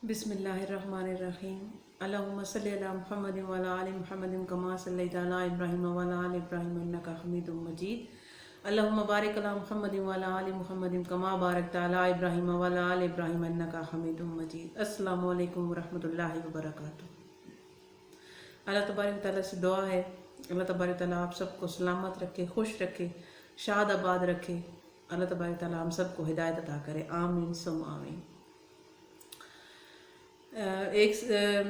बिस्मिल्लाहिर्रहमानिर्रहीम। अल्लाहुम्मा सल्लि अला मुहम्मद व अला आलि मुहम्मद कमा सल्लैता अला इब्राहीम व अला आलि इब्राहीम इन्नका हमीदुम मजीद। अल्लाहुम्मा बारिक अला मुहम्मद व अला आलि मुहम्मद कमा बारकता अला इब्राहीम व अला आलि इब्राहीम इन्नका हमीदुम मजीद। अस्सलामु अलैकुम व रहमतुल्लाहि व बरकातुहू। अल्लाह तबारक व तआला से दुआ है, अल्लाह तबारक व तआला आप सबको सलामत रखे, खुश रखे, शाद आबाद रखे। अल्लाह तबारक व तआला हम सबको हिदायत अता करे, आमीन सुम आमीन।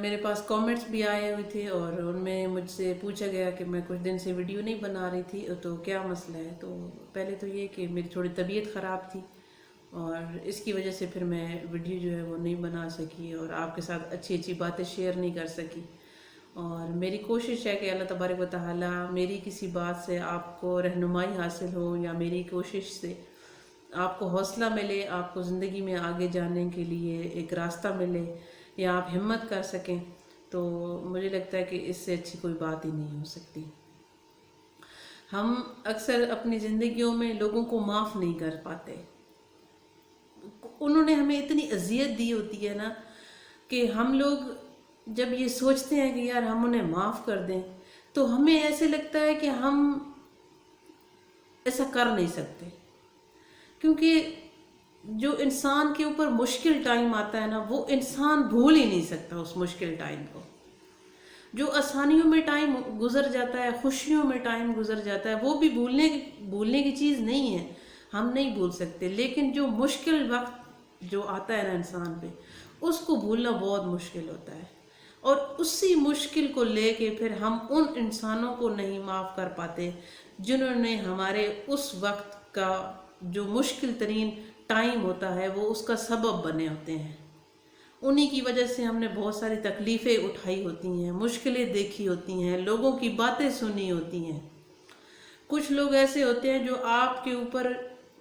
मेरे पास कमेंट्स भी आए हुए थे और उनमें मुझसे पूछा गया कि मैं कुछ दिन से वीडियो नहीं बना रही थी, तो क्या मसला है। तो पहले तो ये कि मेरी थोड़ी तबीयत ख़राब थी और इसकी वजह से फिर मैं वीडियो जो है वो नहीं बना सकी और आपके साथ अच्छी अच्छी बातें शेयर नहीं कर सकी। और मेरी कोशिश है कि अल्लाह तबारक व तआला मेरी किसी बात से आपको रहनुमाई हासिल हो या मेरी कोशिश से आपको हौसला मिले, आपको ज़िंदगी में आगे जाने के लिए एक रास्ता मिले या आप हिम्मत कर सकें, तो मुझे लगता है कि इससे अच्छी कोई बात ही नहीं हो सकती। हम अक्सर अपनी ज़िंदगियों में लोगों को माफ़ नहीं कर पाते। उन्होंने हमें इतनी अजियत दी होती है ना कि हम लोग जब ये सोचते हैं कि यार हम उन्हें माफ़ कर दें, तो हमें ऐसे लगता है कि हम ऐसा कर नहीं सकते, क्योंकि जो इंसान के ऊपर मुश्किल टाइम आता है ना, वो इंसान भूल ही नहीं सकता उस मुश्किल टाइम को। जो आसानियों में टाइम गुजर जाता है, खुशियों में टाइम गुजर जाता है, वो भी भूलने की चीज़ नहीं है, हम नहीं भूल सकते। लेकिन जो मुश्किल वक्त जो आता है ना इंसान पे, उसको भूलना बहुत मुश्किल होता है। और उसी मुश्किल को लेके फिर हम उन इंसानों को नहीं माफ़ कर पाते जिन्होंने हमारे उस वक्त का जो मुश्किल तरीन टाइम होता है वो उसका सबब बने होते हैं। उन्हीं की वजह से हमने बहुत सारी तकलीफ़ें उठाई होती हैं, मुश्किलें देखी होती हैं, लोगों की बातें सुनी होती हैं। कुछ लोग ऐसे होते हैं जो आपके ऊपर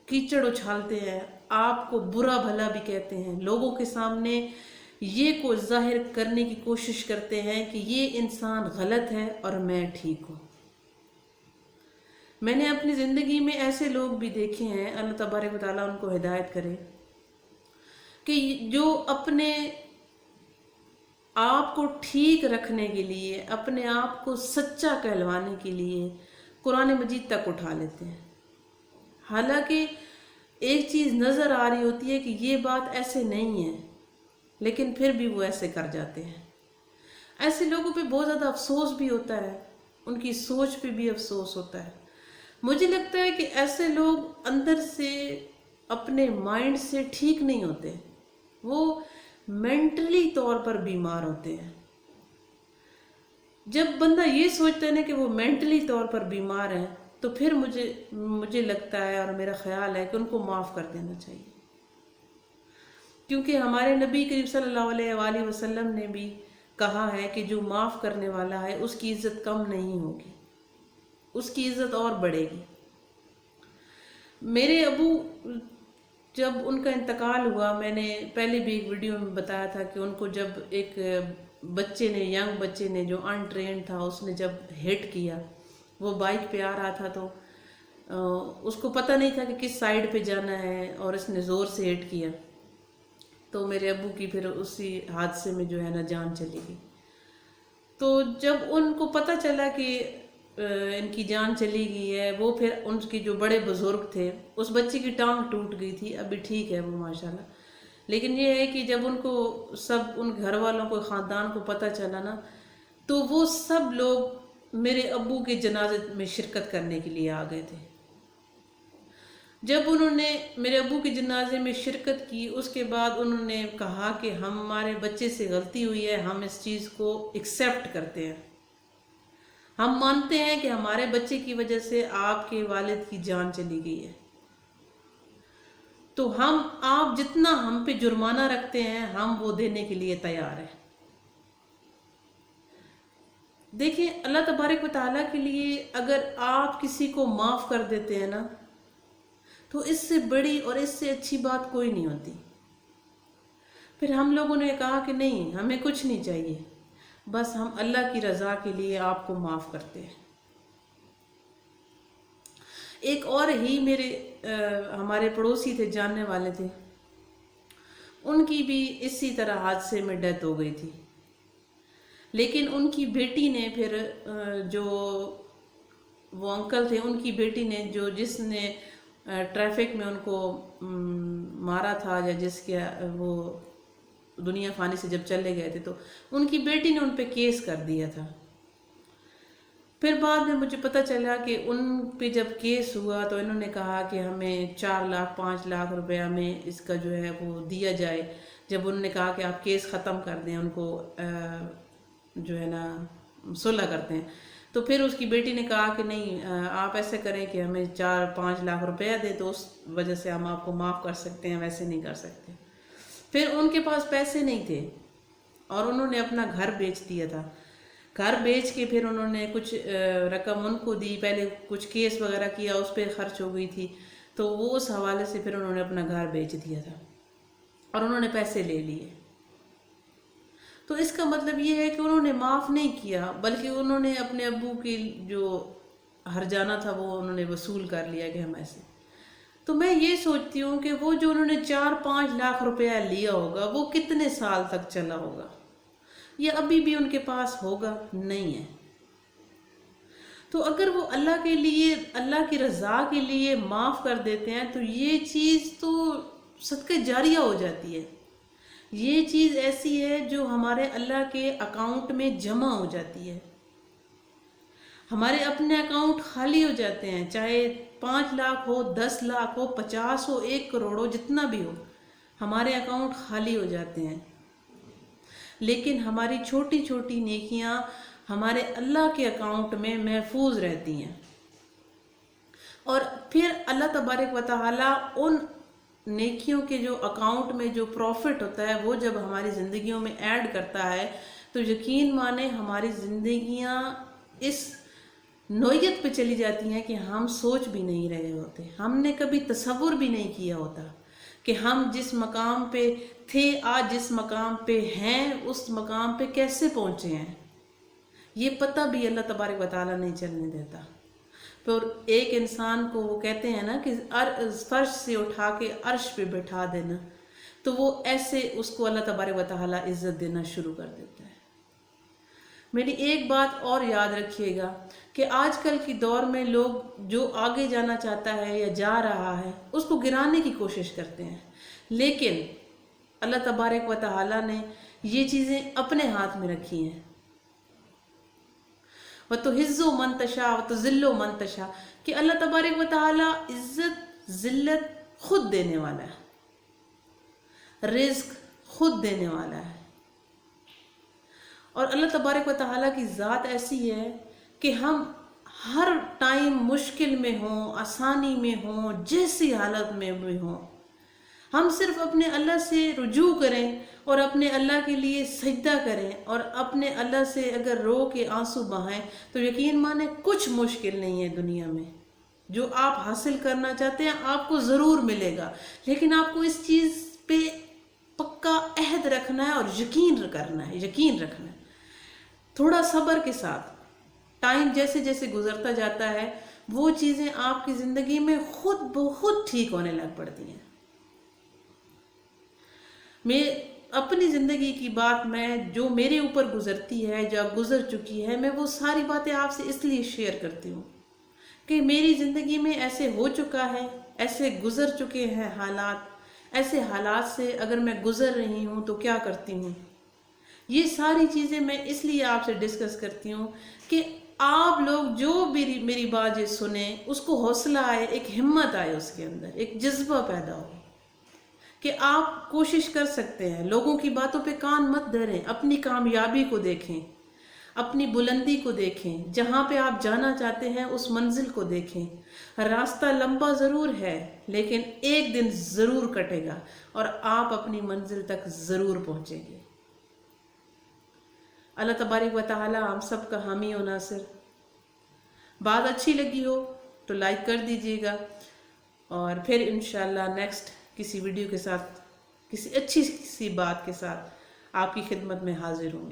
कीचड़ उछालते हैं, आपको बुरा भला भी कहते हैं, लोगों के सामने ये को जाहिर करने की कोशिश करते हैं कि ये इंसान गलत है और मैं ठीक हूँ। मैंने अपनी ज़िंदगी में ऐसे लोग भी देखे हैं, अल्लाह तबारक व तआला उनको हिदायत करे, कि जो अपने आप को ठीक रखने के लिए, अपने आप को सच्चा कहलवाने के लिए कुरान मजीद तक उठा लेते हैं। हालांकि एक चीज़ नज़र आ रही होती है कि ये बात ऐसे नहीं है, लेकिन फिर भी वो ऐसे कर जाते हैं। ऐसे लोगों पे बहुत ज़्यादा अफसोस भी होता है, उनकी सोच पे भी अफसोस होता है। मुझे लगता है कि ऐसे लोग अंदर से अपने माइंड से ठीक नहीं होते, वो मेंटली तौर पर बीमार होते हैं। जब बंदा ये सोचता है ना कि वो मेंटली तौर पर बीमार है, तो फिर मुझे लगता है और मेरा ख्याल है कि उनको माफ़ कर देना चाहिए, क्योंकि हमारे नबी करीम सल्लल्लाहु अलैहि वसल्लम ने भी कहा है कि जो माफ़ करने वाला है उसकी इज़्ज़त कम नहीं होगी, उसकी इज़्ज़त और बढ़ेगी। मेरे अबू जब उनका इंतकाल हुआ, मैंने पहले भी एक वीडियो में बताया था कि उनको जब एक बच्चे ने, यंग बच्चे ने जो अनट्रेंड था, उसने जब हिट किया, वो बाइक पे आ रहा था, तो उसको पता नहीं था कि किस साइड पे जाना है और इसने ज़ोर से हिट किया, तो मेरे अबू की फिर उसी हादसे में जो है ना जान चली गई। तो जब उनको पता चला कि इनकी जान चली गई है, वो फिर उनके जो बड़े बुजुर्ग थे, उस बच्चे की टांग टूट गई थी, अभी ठीक है वो माशाल्लाह। लेकिन ये है कि जब उनको सब उन घर वालों को, ख़ानदान को पता चला ना, तो वो सब लोग मेरे अब्बू के जनाजे में शिरकत करने के लिए आ गए थे। जब उन्होंने मेरे अब्बू के जनाजे में शिरकत की, उसके बाद उन्होंने कहा कि हमारे बच्चे से गलती हुई है, हम इस चीज़ को एक्सेप्ट करते हैं, हम मानते हैं कि हमारे बच्चे की वजह से आपके वालिद की जान चली गई है, तो आप जितना हम पे जुर्माना रखते हैं, हम वो देने के लिए तैयार हैं। देखिए, अल्लाह तबारक व तआला के लिए अगर आप किसी को माफ़ कर देते हैं ना, तो इससे बड़ी और इससे अच्छी बात कोई नहीं होती। फिर हम लोगों ने कहा कि नहीं, हमें कुछ नहीं चाहिए, बस हम अल्लाह की रज़ा के लिए आपको माफ़ करते हैं। एक और ही हमारे पड़ोसी थे, जानने वाले थे, ان کی بھی اسی طرح حادثے میں ڈیتھ ہو گئی تھی، لیکن ان کی بیٹی نے پھر جو وہ انکل تھے، ان کی بیٹی نے جس نے ٹریفک میں ان کو مارا تھا، یا جس کے وہ دنیا فانی سے جب چلے گئے تھے، تو ان کی بیٹی نے ان پہ کیس کر دیا تھا۔ پھر بعد میں مجھے پتہ چلا کہ ان پہ جب کیس ہوا تو انہوں نے کہا کہ ہمیں 4 لاکھ 5 لاکھ روپے ہمیں اس کا جو ہے وہ دیا جائے۔ جب انہوں نے کہا کہ آپ کیس ختم کر دیں، ان کو جو ہے نا صلح کرتے ہیں، تو پھر اس کی بیٹی نے کہا کہ نہیں، آپ ایسے کریں کہ ہمیں 4-5 لاکھ روپیہ دیں تو اس وجہ سے ہم آپ کو معاف کر سکتے ہیں، ویسے نہیں کر سکتے۔ پھر ان کے پاس پیسے نہیں تھے اور انہوں نے اپنا گھر بیچ دیا تھا۔ گھر بیچ کے پھر انہوں نے کچھ رقم ان کو دی، پہلے کچھ کیس وغیرہ کیا، اس پہ خرچ ہو گئی تھی، تو وہ اس حوالے سے پھر انہوں نے اپنا گھر بیچ دیا تھا اور انہوں نے پیسے لے لیے۔ تو اس کا مطلب یہ ہے کہ انہوں نے معاف نہیں کیا، بلکہ انہوں نے اپنے ابو کی جو ہرجانہ تھا وہ انہوں نے وصول کر لیا کہ ہم ایسے۔ تو میں یہ سوچتی ہوں کہ وہ جو انہوں نے 4-5 لاکھ روپیہ لیا ہوگا، وہ کتنے سال تک چلا ہوگا؟ یہ ابھی بھی ان کے پاس ہوگا؟ نہیں ہے۔ تو اگر وہ اللہ کے لیے، اللہ کی رضا کے لیے معاف کر دیتے ہیں تو یہ چیز تو صدقہ جاریہ ہو جاتی ہے۔ یہ چیز ایسی ہے جو ہمارے اللہ کے اکاؤنٹ میں جمع ہو جاتی ہے، ہمارے اپنے اکاؤنٹ خالی ہو جاتے ہیں، چاہے 5 لاکھ ہو، 10 لاکھ ہو، 50 ہو، 1 کروڑ ہو، جتنا بھی ہو، ہمارے اکاؤنٹ خالی ہو جاتے ہیں۔ لیکن ہماری چھوٹی چھوٹی نیکیاں ہمارے اللہ کے اکاؤنٹ میں محفوظ رہتی ہیں، اور پھر اللہ تبارک و تعالیٰ ان نیکیوں کے جو اکاؤنٹ میں جو پروفٹ ہوتا ہے وہ جب ہماری زندگیوں میں ایڈ کرتا ہے تو یقین مانے ہماری زندگیاں اس نوعیت پہ چلی جاتی ہیں کہ ہم سوچ بھی نہیں رہے ہوتے، ہم نے کبھی تصور بھی نہیں کیا ہوتا کہ ہم جس مقام پہ تھے، آج جس مقام پہ ہیں، اس مقام پہ کیسے پہنچے ہیں۔ یہ پتہ بھی اللہ تبارک و تعالیٰ نہیں چلنے دیتا۔ پھر ایک انسان کو وہ کہتے ہیں نا کہ فرش سے اٹھا کے عرش پہ بٹھا دینا، تو وہ ایسے اس کو اللہ تبارک و تعالیٰ عزت دینا شروع کر دیتا ہے۔ میری ایک بات اور یاد رکھیے گا کہ آج کل کی دور میں لوگ جو آگے جانا چاہتا ہے یا جا رہا ہے اس کو گرانے کی کوشش کرتے ہیں، لیکن اللہ تبارک و تعالیٰ نے یہ چیزیں اپنے ہاتھ میں رکھی ہیں۔ وَتُعِزُّ مَن تَشَاءُ وَتُذِلُّ مَن تَشَاءُ، کہ اللہ تبارک و تعالیٰ عزت ذلت خود دینے والا ہے، رزق خود دینے والا ہے، اور اللہ تبارک و تعالیٰ کی ذات ایسی ہے کہ ہم ہر ٹائم مشکل میں ہوں، آسانی میں ہوں، جیسی حالت میں بھی ہوں، ہم صرف اپنے اللہ سے رجوع کریں اور اپنے اللہ کے لیے سجدہ کریں اور اپنے اللہ سے اگر رو کے آنسو بہائیں تو یقین مانیں کچھ مشکل نہیں ہے دنیا میں۔ جو آپ حاصل کرنا چاہتے ہیں آپ کو ضرور ملے گا، لیکن آپ کو اس چیز پہ پکا عہد رکھنا ہے اور یقین کرنا ہے، یقین رکھنا ہے، تھوڑا صبر کے ساتھ۔ ٹائم جیسے جیسے گزرتا جاتا ہے وہ چیزیں آپ کی زندگی میں خود بخود ٹھیک ہونے لگ پڑتی ہیں۔ میں اپنی زندگی کی بات جو میرے اوپر گزرتی ہے، جو گزر چکی ہے، میں وہ ساری باتیں آپ سے اس لیے شیئر کرتی ہوں کہ میری زندگی میں ایسے ہو چکا ہے، ایسے گزر چکے ہیں حالات، ایسے حالات سے اگر میں گزر رہی ہوں تو کیا کرتی ہوں۔ یہ ساری چیزیں میں اس لیے آپ سے ڈسکس کرتی ہوں کہ آپ لوگ جو بھی میری بات یہ سنیں اس کو حوصلہ آئے، ایک ہمت آئے، اس کے اندر ایک جذبہ پیدا ہو کہ آپ کوشش کر سکتے ہیں۔ لوگوں کی باتوں پہ کان مت دھریں، اپنی کامیابی کو دیکھیں، اپنی بلندی کو دیکھیں، جہاں پہ آپ جانا چاہتے ہیں اس منزل کو دیکھیں۔ راستہ لمبا ضرور ہے لیکن ایک دن ضرور کٹے گا اور آپ اپنی منزل تک ضرور پہنچیں گے۔ اللہ تبارک و تعالی ہم سب کا حامی و ناصر۔ بات اچھی لگی ہو تو لائک کر دیجیے گا، اور پھر انشاءاللہ نیکسٹ کسی ویڈیو کے ساتھ، کسی اچھی سی بات کے ساتھ آپ کی خدمت میں حاضر ہوں گی۔